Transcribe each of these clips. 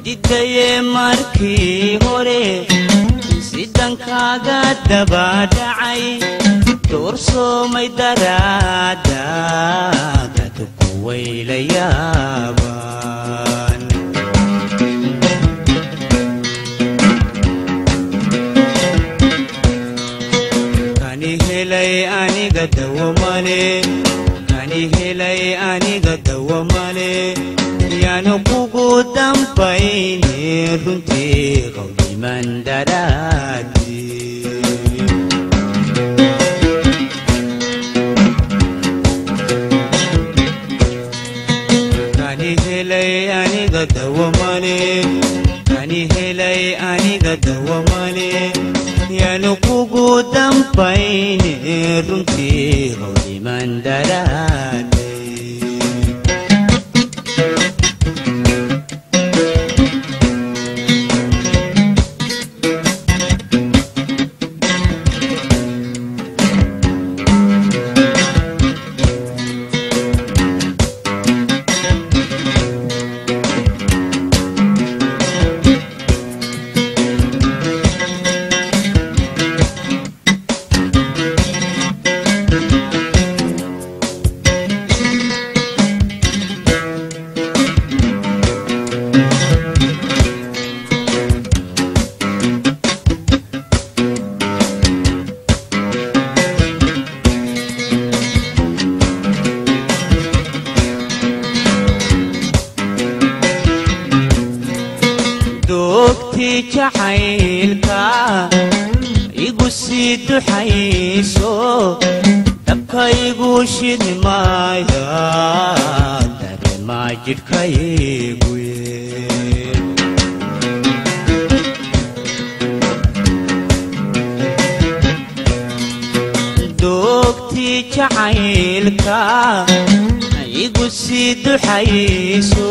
didaye markii hore sidankaaga dabadhacay doorsoomay daraada dadku wayla yaabaan kani helay aniga dawamale kani helay aniga dawamale yaanu kugu dambayne runtii qawliman daraadi kani helay aniga dawamale kani helay aniga dawamale yaanu kugu dambayne runtii qawliman daraadi jacaylka igu sii duxayso dabka igu shidmaaya dareemaa jidhkaygu doogtii jacaylka igu sii duxayso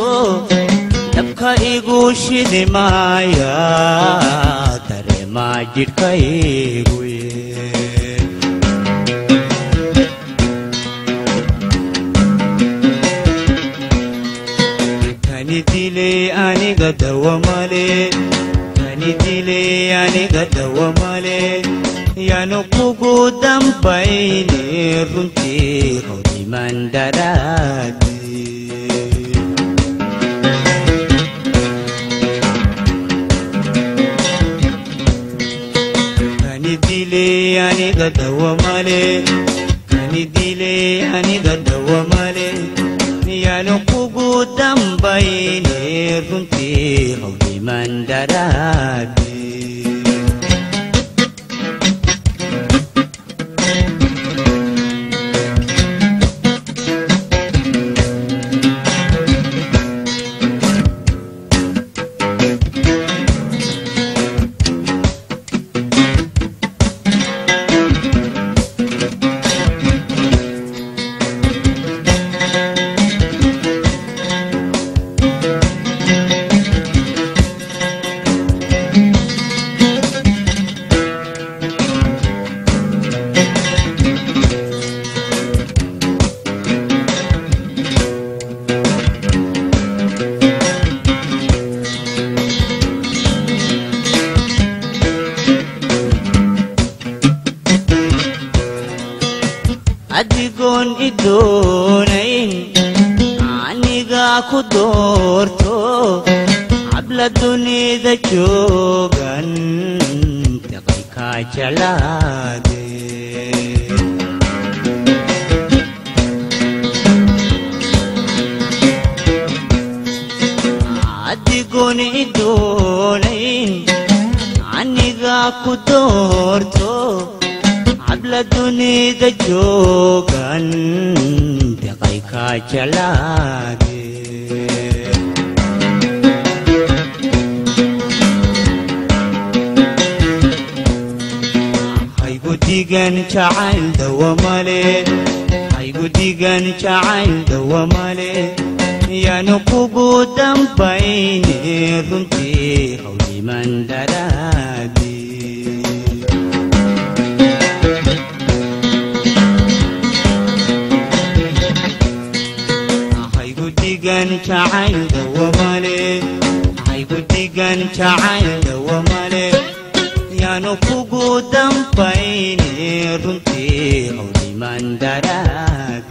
dabka igu shidmaaya dareemaa jidhkaygu kani dilay aniga dawamale kani dilay aniga dawamale yaanu kugu dambayne runtii qawliman daraadi aniga dawamale kani dilay aniga dawamale yaanu kugu dambayne runtii qawliman daraadi adigoon idoonayn aniga ku doorto habla dunida joogan taqayka jalaade adigoon idoonayn aniga ku doorto habla dunida joogan taqayka jalaade haygu digan jacayl dawamale haygu digan jacayl dawamale yaanu kugu dambayne runtii qawliman daraadi digan jacayl dawamale haygu digan jacayl dawamale yaanu kugu dambayne runtii hawliman daraag